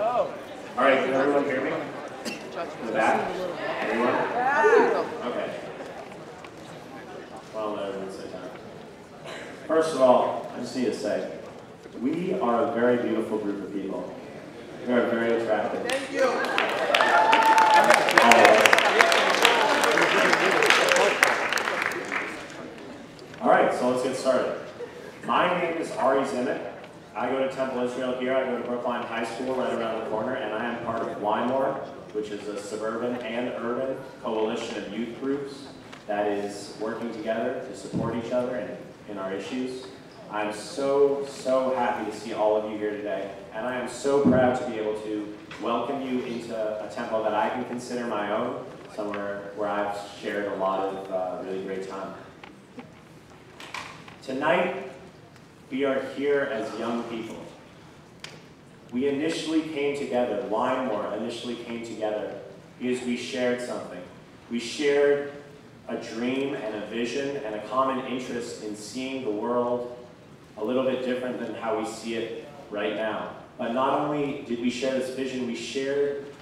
All right, can everyone hear me? In the back? Everyone? Okay. Well, no, everyone's so tired. First of all, I just need to say, we are a very beautiful group of people. We are very attractive. Thank you. All right, so let's get started. My name is Ari Zimmett. I go to Temple Israel here. I go to Brookline High School right around the corner, and I am part of Wymore, which is a suburban and urban coalition of youth groups that is working together to support each other in our issues. I'm so happy to see all of you here today, and I am so proud to be able to welcome you into a temple that I can consider my own, somewhere where I've shared a lot of really great time. Tonight, we are here as young people. We initially came together, Wymore initially came together because we shared something. We shared a dream and a vision and a common interest in seeing the world a little bit different than how we see it right now. But not only did we share this vision, we shared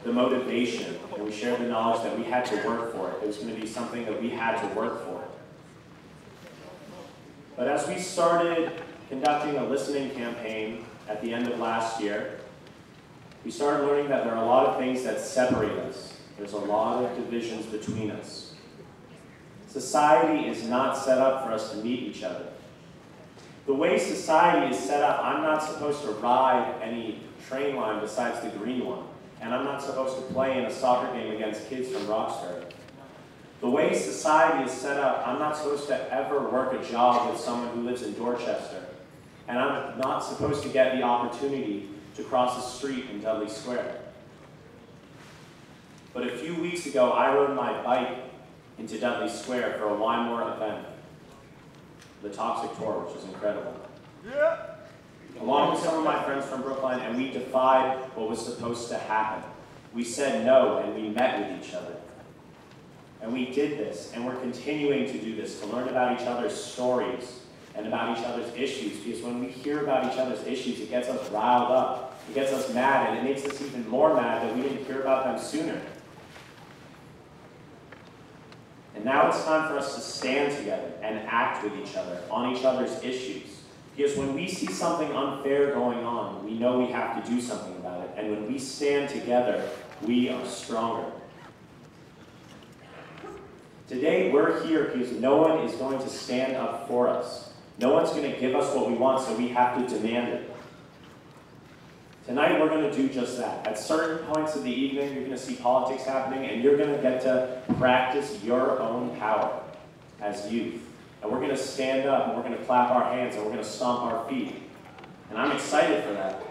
the motivation and we shared the knowledge that we had to work for it. It was going to be something that we had to work for. But as we started conducting a listening campaign at the end of last year, we started learning that there are a lot of things that separate us. There's a lot of divisions between us. Society is not set up for us to meet each other. The way society is set up, I'm not supposed to ride any train line besides the green one, and I'm not supposed to play in a soccer game against kids from Roxbury. The way society is set up, I'm not supposed to ever work a job with someone who lives in Dorchester. And I'm not supposed to get the opportunity to cross the street in Dudley Square. But a few weeks ago, I rode my bike into Dudley Square for a Wymore event, the Toxic Tour, which is incredible. Yeah. Along with some of my friends from Brookline, and we defied what was supposed to happen. We said no, and we met with each other. And we did this, and we're continuing to do this, to learn about each other's stories and about each other's issues, because when we hear about each other's issues, it gets us riled up, it gets us mad, and it makes us even more mad that we didn't hear about them sooner. And now it's time for us to stand together and act with each other on each other's issues. Because when we see something unfair going on, we know we have to do something about it. And when we stand together, we are stronger. Today, we're here because no one is going to stand up for us. No one's going to give us what we want, so we have to demand it. Tonight, we're going to do just that. At certain points of the evening, you're going to see politics happening, and you're going to get to practice your own power as youth. And we're going to stand up, and we're going to clap our hands, and we're going to stomp our feet. And I'm excited for that.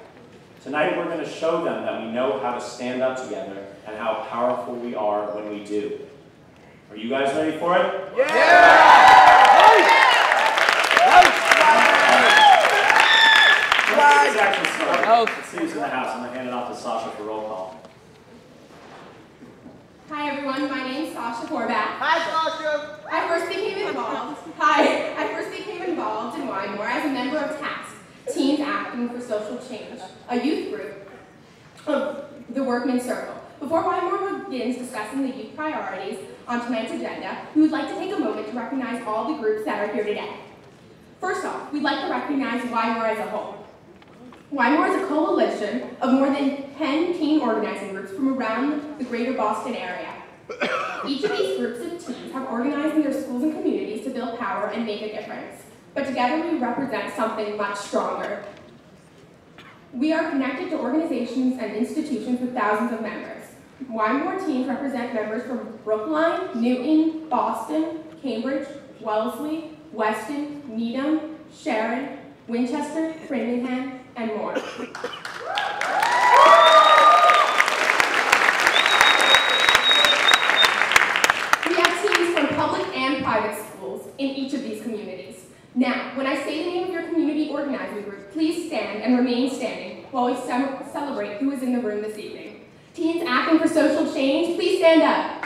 Tonight, we're going to show them that we know how to stand up together and how powerful we are when we do. Are you guys ready for it? Yeah! Let's actually start. Let's see who's in the house. I'm going to hand it off to Sasha for roll call. Hi everyone, my name is Sasha Horvath. Hi, Sasha! I first became involved in Wymore as a member of TASK, Teens Acting for Social Change, a youth group of the Workmen's Circle. Before Wymore begins discussing the youth priorities on tonight's agenda, we would like to take a moment to recognize all the groups that are here today. First off, we'd like to recognize Wymore as a whole. Wymore is a coalition of more than 10 teen organizing groups from around the greater Boston area. Each of these groups of teens have organized in their schools and communities to build power and make a difference. But together we represent something much stronger. We are connected to organizations and institutions with thousands of members. Wymore teens represent members from Brookline, Newton, Boston, Cambridge, Wellesley, Weston, Needham, Sharon, Winchester, Framingham, and more. We have teams from public and private schools in each of these communities. Now, when I say the name of your community organizing group, please stand and remain standing while we celebrate who is in the room this evening. Teens Acting for Social Change, please stand up.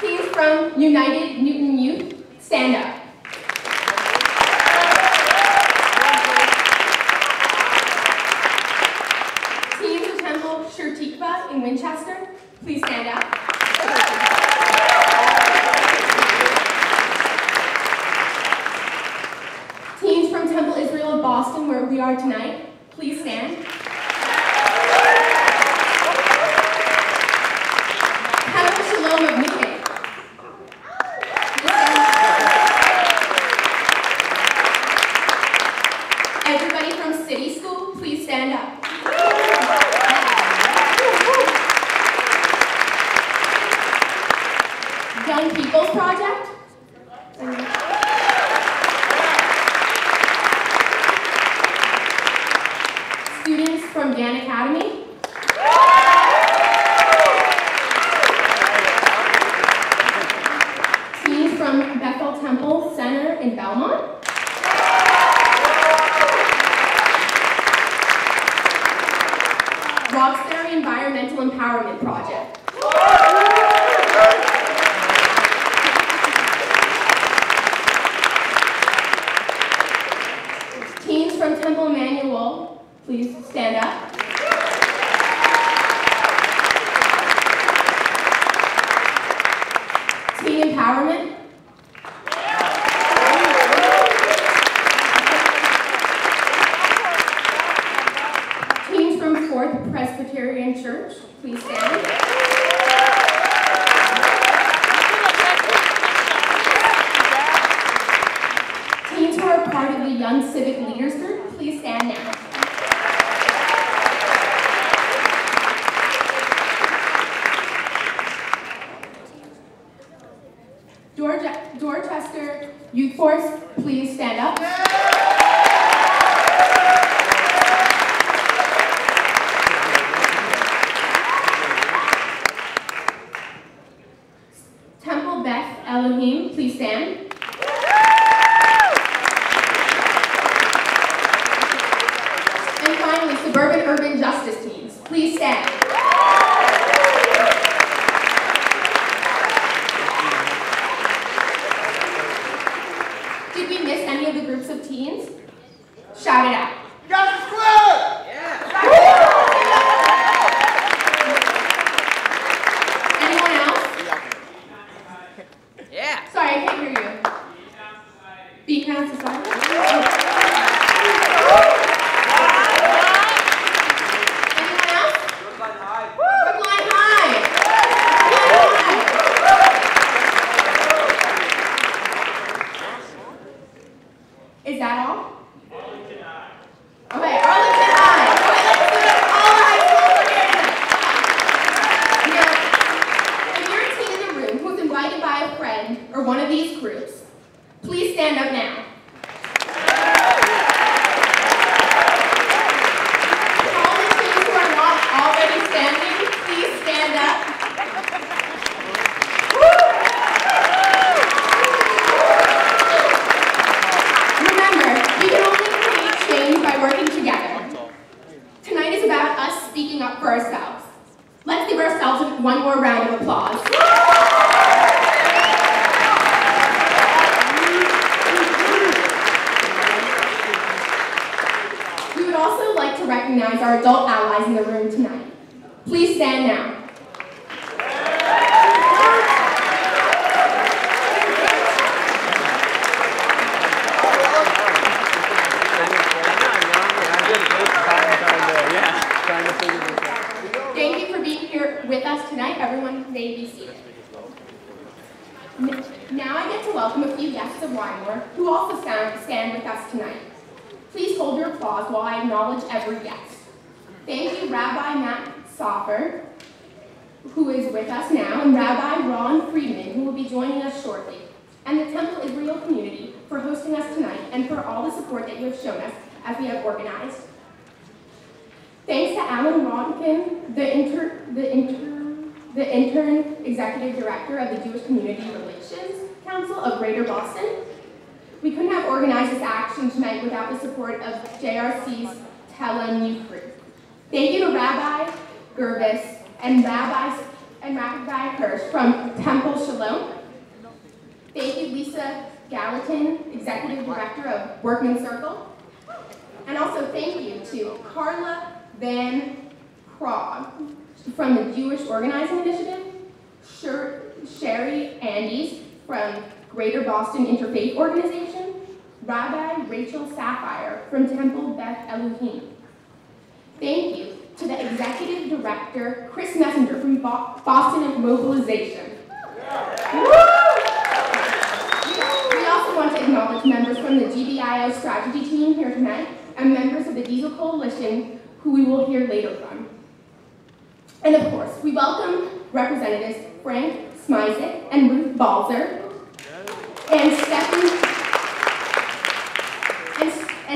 Teens from United Newton Youth, stand up. Young People's Project. Students from Dan Academy. Teams from Bethel Temple Center in Belmont. Roxbury Environmental Empowerment Project. Teams from Temple Emmanuel, please stand up. Teen Empowerment. Teams from Fourth Presbyterian Church, please stand. Teams who are part of the Young Civic Leaders Group, please stand now. Dorchester Youth Force, please stand up. Temple Beth Elohim, please stand. And finally, Suburban Urban Justice Teams, please stand. Did we miss any of the groups of teens? Shout it out. Justice Squad! Anyone else? Yeah. Sorry, I can't hear you. Beacon Society? Anyone else? Brookline High. Brookline High! Is that all? Arlington High. Okay, Arlington High. Okay, let's do it. All high schools are here. Now, if you're a teen in the room who's invited by a friend or one of these groups, please stand up now. All the teens who are not already standing, please stand up. Remember, we can only create change by working together. Tonight is about us speaking up for ourselves. Let's give ourselves one more round of applause. We would also like to recognize our adult allies in the room tonight. Please stand now. Thank you for being here with us tonight. Everyone may be seated. Now I get to welcome a few guests of Wymore who also stand with us tonight. Please hold your applause while I acknowledge every guest. Thank you, Rabbi Matt Soffer, who is with us now, and Rabbi Ron Friedman, who will be joining us shortly, and the Temple Israel community for hosting us tonight and for all the support that you have shown us as we have organized. Thanks to Alan Rodkin, the intern executive director of the Jewish Community Relations Council of Greater Boston. We couldn't have organized this action tonight without the support of JRC's Telem Youth Group. Thank you to Rabbi Gervis and Rabbi Hirsch from Temple Shalom. Thank you, Lisa Gallatin, executive director of Workman Circle. And also thank you to Carla Van Krog from the Jewish Organizing Initiative, Sherry Andes from Greater Boston Interfaith Organization, Rabbi Rachel Sapphire from Temple Beth Elohim. Thank you to the executive director, Chris Messenger from Boston Mobilization. We also want to acknowledge members from the GBIO strategy team here tonight and members of the Diesel Coalition, who we will hear later from. And of course, we welcome Representatives Frank Smizik and Ruth Balzer, and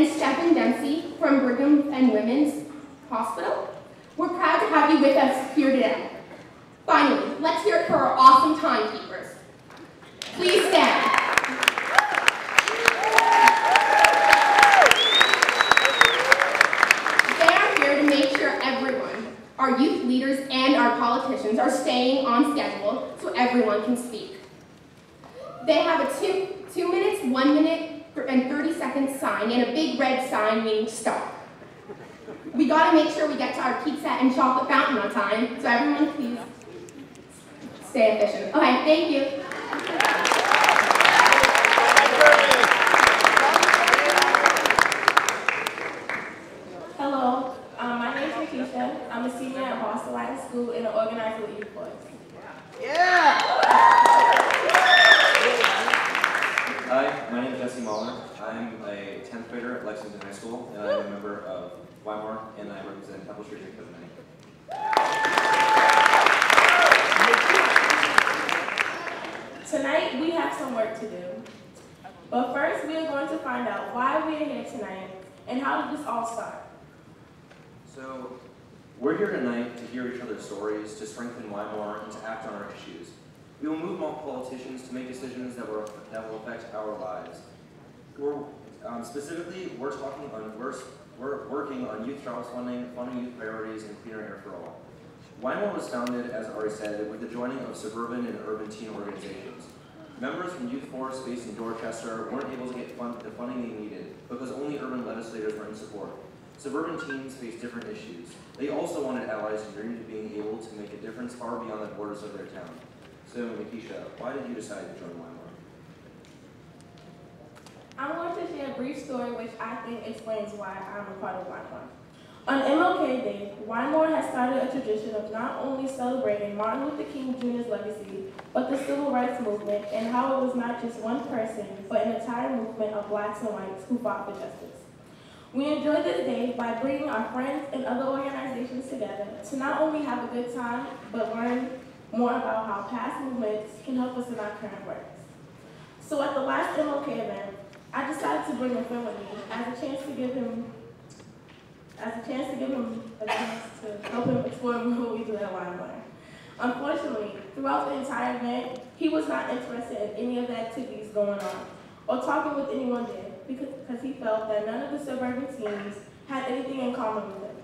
Stephen Dempsey from Brigham and Women's Hospital. We're proud to have you with us here today. Finally, let's hear it for our awesome timekeepers. Please stand. They are here to make sure everyone, our youth leaders and our politicians, are staying on schedule so everyone can speak. They have a 2 minutes, 1 minute, and 30-second sign and a big red sign meaning stop. We gotta make sure we get to our pizza and chocolate fountain on time, so everyone please stay efficient. Okay, thank you. Hello, my name is Nikisha. I'm a senior at Boston Latin School in the Organized Youth Force. Yeah! Hi, my name is Jesse Mahler. I'm a 10th grader at Lexington High School, and I'm a member of Weimar, and I represent Temple Street and Covenant. Tonight, we have some work to do. But first, we are going to find out why we are here tonight and how did this all start. So, we're here tonight to hear each other's stories, to strengthen Weimar, and to act on our issues. We will move politicians to make decisions that will affect our lives. Specifically, we're working on youth jobs funding youth priorities, and cleaner air for all. Weimar was founded, as Ari said, with the joining of suburban and urban teen organizations. Members from Youth Force based in Dorchester weren't able to get the funding they needed because only urban legislators were in support. Suburban teens face different issues. They also wanted allies who dreamed of being able to make a difference far beyond the borders of their town. So, Nikisha, why did you decide to join Weimar? I'm going to share a brief story which I think explains why I'm a part of Weimar. On MLK Day, Weimar has started a tradition of not only celebrating Martin Luther King Jr.'s legacy, but the civil rights movement and how it was not just one person, but an entire movement of blacks and whites who fought for justice. We enjoy this day by bringing our friends and other organizations together to not only have a good time, but learn more about how past movements can help us in our current work. So at the last MLK event, I decided to bring a friend with me as a chance to give him a chance to help him explore what we do at Weimar. Unfortunately, throughout the entire event, he was not interested in any of the activities going on or talking with anyone there because he felt that none of the suburban teens had anything in common with him.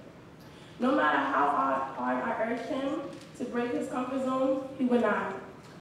No matter how hard I urged him to break his comfort zone, he would not.